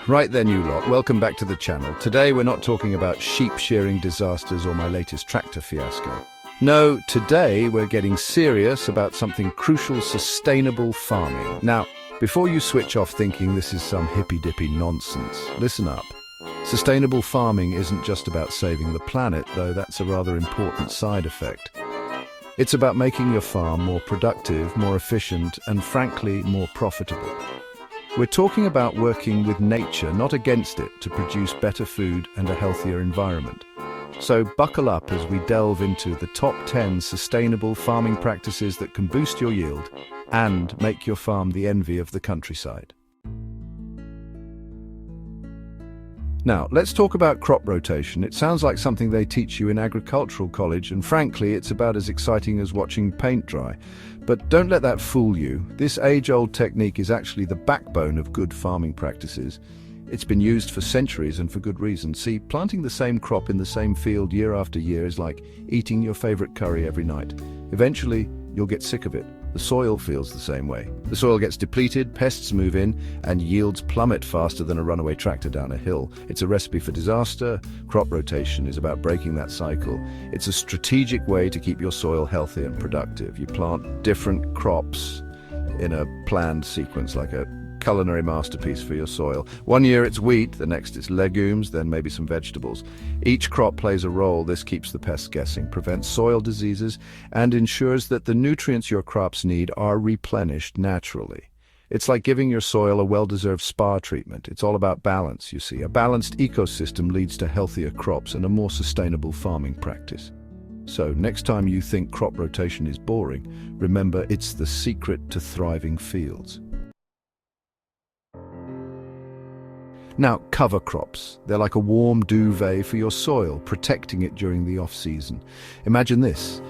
Right then, you lot, welcome back to the channel. Today we're not talking about sheep shearing disasters or my latest tractor fiasco. No, today we're getting serious about something crucial: sustainable farming. Now, before you switch off thinking this is some hippy-dippy nonsense, listen up. Sustainable farming isn't just about saving the planet, though that's a rather important side effect. It's about making your farm more productive, more efficient, and frankly, more profitable. We're talking about working with nature, not against it, to produce better food and a healthier environment. So buckle up as we delve into the top 10 sustainable farming practices that can boost your yield and make your farm the envy of the countryside. Now, let's talk about crop rotation. It sounds like something they teach you in agricultural college, and frankly, it's about as exciting as watching paint dry. But don't let that fool you. This age-old technique is actually the backbone of good farming practices. It's been used for centuries and for good reason. See, planting the same crop in the same field year after year is like eating your favorite curry every night. Eventually, you'll get sick of it. The soil feels the same way. The soil gets depleted, pests move in, and yields plummet faster than a runaway tractor down a hill. It's a recipe for disaster. Crop rotation is about breaking that cycle. It's a strategic way to keep your soil healthy and productive. You plant different crops in a planned sequence, like a culinary masterpiece for your soil. One year it's wheat, the next it's legumes, then maybe some vegetables. Each crop plays a role. This keeps the pests guessing, prevents soil diseases, and ensures that the nutrients your crops need are replenished naturally. It's like giving your soil a well-deserved spa treatment. It's all about balance, you see. A balanced ecosystem leads to healthier crops and a more sustainable farming practice. So next time you think crop rotation is boring, remember it's the secret to thriving fields. Now, cover crops. They're like a warm duvet for your soil, protecting it during the off-season. Imagine this.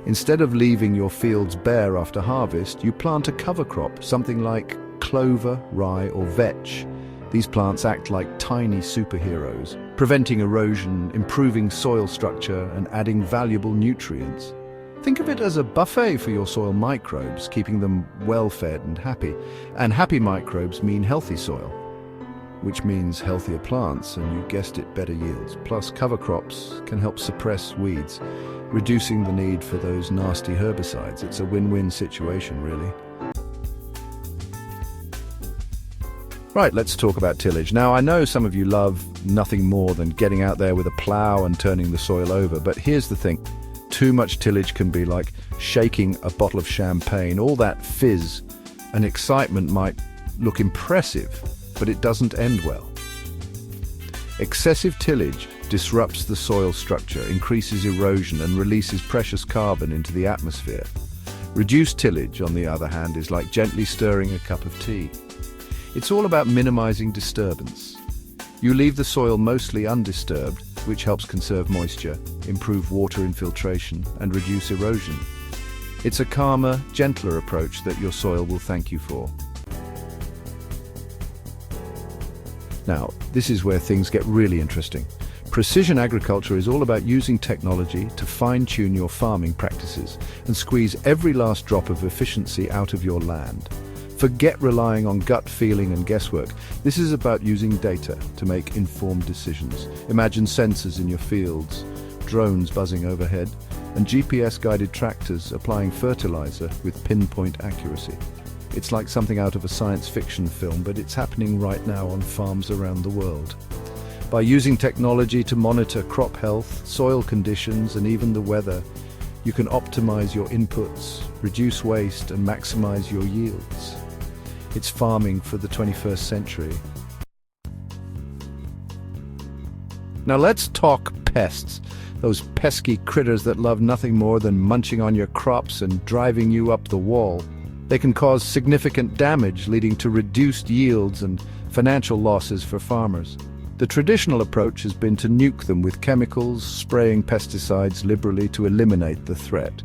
Instead of leaving your fields bare after harvest, you plant a cover crop, something like clover, rye, or vetch. These plants act like tiny superheroes, preventing erosion, improving soil structure, and adding valuable nutrients. Think of it as a buffet for your soil microbes, keeping them well-fed and happy. And happy microbes mean healthy soil, which means healthier plants, and you guessed it, better yields. Plus, cover crops can help suppress weeds, reducing the need for those nasty herbicides. It's a win-win situation, really. Right, let's talk about tillage. Now, I know some of you love nothing more than getting out there with a plow and turning the soil over, but here's the thing. Too much tillage can be like shaking a bottle of champagne. All that fizz and excitement might look impressive, but it doesn't end well. Excessive tillage disrupts the soil structure, increases erosion, and releases precious carbon into the atmosphere. Reduced tillage, on the other hand, is like gently stirring a cup of tea. It's all about minimizing disturbance. You leave the soil mostly undisturbed, which helps conserve moisture, improve water infiltration, and reduce erosion. It's a calmer, gentler approach that your soil will thank you for. Now, this is where things get really interesting. Precision agriculture is all about using technology to fine-tune your farming practices and squeeze every last drop of efficiency out of your land. Forget relying on gut feeling and guesswork. This is about using data to make informed decisions. Imagine sensors in your fields, drones buzzing overhead, and GPS-guided tractors applying fertilizer with pinpoint accuracy. It's like something out of a science fiction film, but it's happening right now on farms around the world. By using technology to monitor crop health, soil conditions, and even the weather, you can optimize your inputs, reduce waste, and maximize your yields. It's farming for the 21st century. Now let's talk pests. Those pesky critters that love nothing more than munching on your crops and driving you up the wall. They can cause significant damage, leading to reduced yields and financial losses for farmers. The traditional approach has been to nuke them with chemicals, spraying pesticides liberally to eliminate the threat.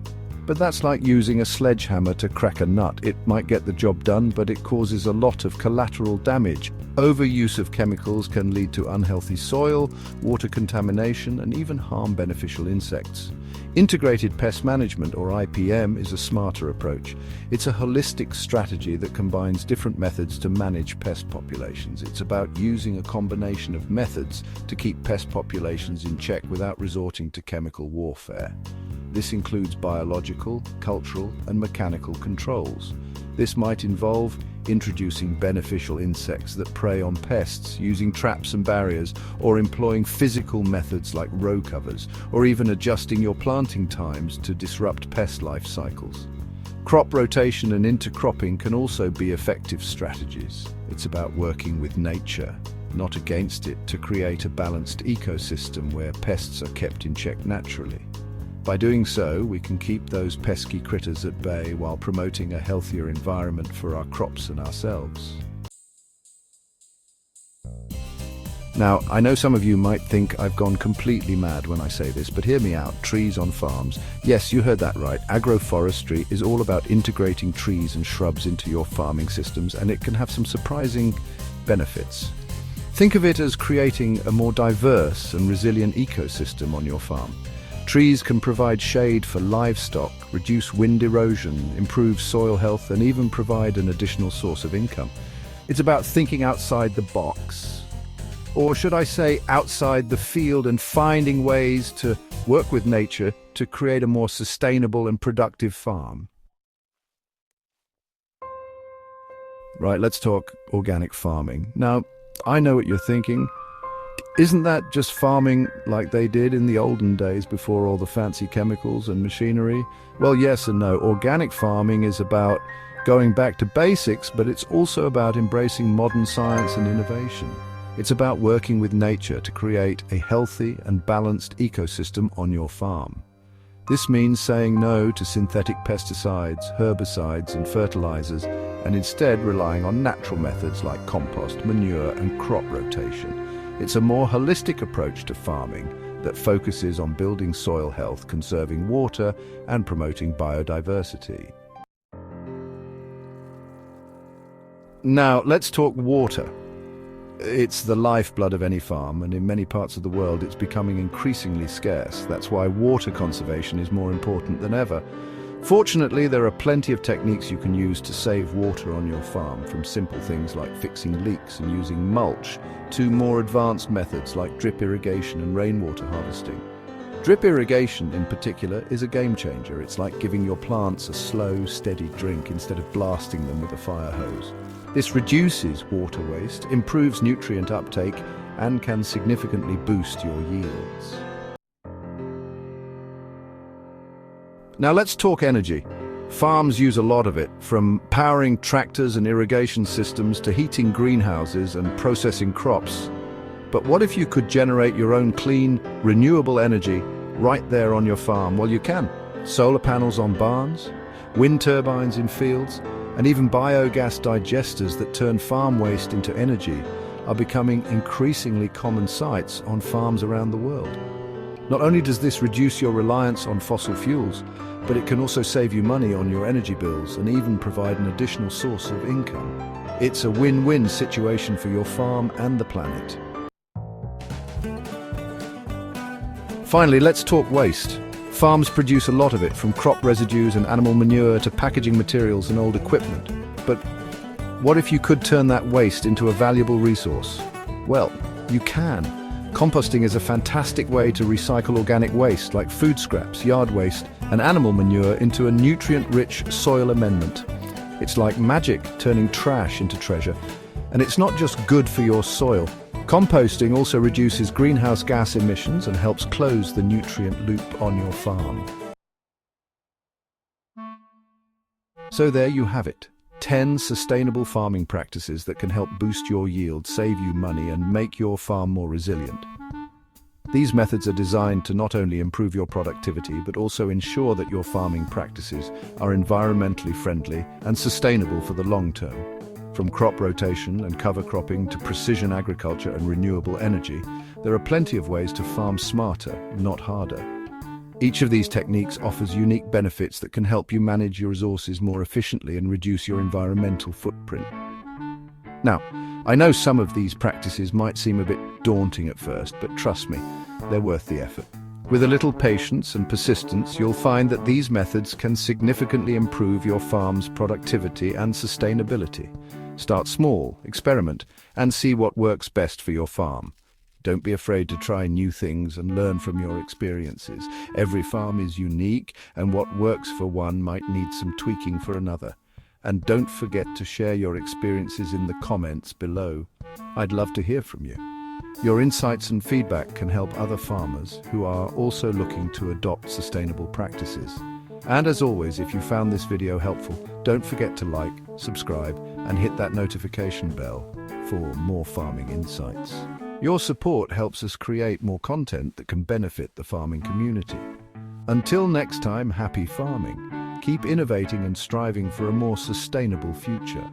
But that's like using a sledgehammer to crack a nut. It might get the job done, but it causes a lot of collateral damage. Overuse of chemicals can lead to unhealthy soil, water contamination, and even harm beneficial insects. Integrated pest management, or IPM, is a smarter approach. It's a holistic strategy that combines different methods to manage pest populations. It's about using a combination of methods to keep pest populations in check without resorting to chemical warfare. This includes biological, cultural, and mechanical controls. This might involve introducing beneficial insects that prey on pests, using traps and barriers, or employing physical methods like row covers, or even adjusting your planting times to disrupt pest life cycles. Crop rotation and intercropping can also be effective strategies. It's about working with nature, not against it, to create a balanced ecosystem where pests are kept in check naturally. By doing so, we can keep those pesky critters at bay while promoting a healthier environment for our crops and ourselves. Now, I know some of you might think I've gone completely mad when I say this, but hear me out. Trees on farms. Yes, you heard that right. Agroforestry is all about integrating trees and shrubs into your farming systems, and it can have some surprising benefits. Think of it as creating a more diverse and resilient ecosystem on your farm. Trees can provide shade for livestock, reduce wind erosion, improve soil health, and even provide an additional source of income. It's about thinking outside the box, or should I say outside the field, and finding ways to work with nature to create a more sustainable and productive farm. Right, let's talk organic farming. Now, I know what you're thinking. Isn't that just farming like they did in the olden days before all the fancy chemicals and machinery? Well, yes and no. Organic farming is about going back to basics, but it's also about embracing modern science and innovation. It's about working with nature to create a healthy and balanced ecosystem on your farm. This means saying no to synthetic pesticides, herbicides, and fertilizers, and instead relying on natural methods like compost, manure, and crop rotation. It's a more holistic approach to farming that focuses on building soil health, conserving water, and promoting biodiversity. Now, let's talk water. It's the lifeblood of any farm, and in many parts of the world it's becoming increasingly scarce. That's why water conservation is more important than ever. Fortunately, there are plenty of techniques you can use to save water on your farm, from simple things like fixing leaks and using mulch, to more advanced methods like drip irrigation and rainwater harvesting. Drip irrigation, in particular, is a game changer. It's like giving your plants a slow, steady drink instead of blasting them with a fire hose. This reduces water waste, improves nutrient uptake, and can significantly boost your yields. Now let's talk energy. Farms use a lot of it, from powering tractors and irrigation systems to heating greenhouses and processing crops. But what if you could generate your own clean, renewable energy right there on your farm? Well, you can. Solar panels on barns, wind turbines in fields, and even biogas digesters that turn farm waste into energy are becoming increasingly common sights on farms around the world. Not only does this reduce your reliance on fossil fuels, but it can also save you money on your energy bills and even provide an additional source of income. It's a win-win situation for your farm and the planet. Finally, let's talk waste. Farms produce a lot of it, from crop residues and animal manure to packaging materials and old equipment. But what if you could turn that waste into a valuable resource? Well, you can. Composting is a fantastic way to recycle organic waste like food scraps, yard waste, and animal manure into a nutrient-rich soil amendment. It's like magic, turning trash into treasure. And it's not just good for your soil. Composting also reduces greenhouse gas emissions and helps close the nutrient loop on your farm. So there you have it. 10 sustainable farming practices that can help boost your yield, save you money, and make your farm more resilient. These methods are designed to not only improve your productivity, but also ensure that your farming practices are environmentally friendly and sustainable for the long term. From crop rotation and cover cropping to precision agriculture and renewable energy, there are plenty of ways to farm smarter, not harder. Each of these techniques offers unique benefits that can help you manage your resources more efficiently and reduce your environmental footprint. Now, I know some of these practices might seem a bit daunting at first, but trust me, they're worth the effort. With a little patience and persistence, you'll find that these methods can significantly improve your farm's productivity and sustainability. Start small, experiment, and see what works best for your farm. Don't be afraid to try new things and learn from your experiences. Every farm is unique, and what works for one might need some tweaking for another. And don't forget to share your experiences in the comments below. I'd love to hear from you. Your insights and feedback can help other farmers who are also looking to adopt sustainable practices. And as always, if you found this video helpful, don't forget to like, subscribe, and hit that notification bell for more farming insights. Your support helps us create more content that can benefit the farming community. Until next time, happy farming. Keep innovating and striving for a more sustainable future.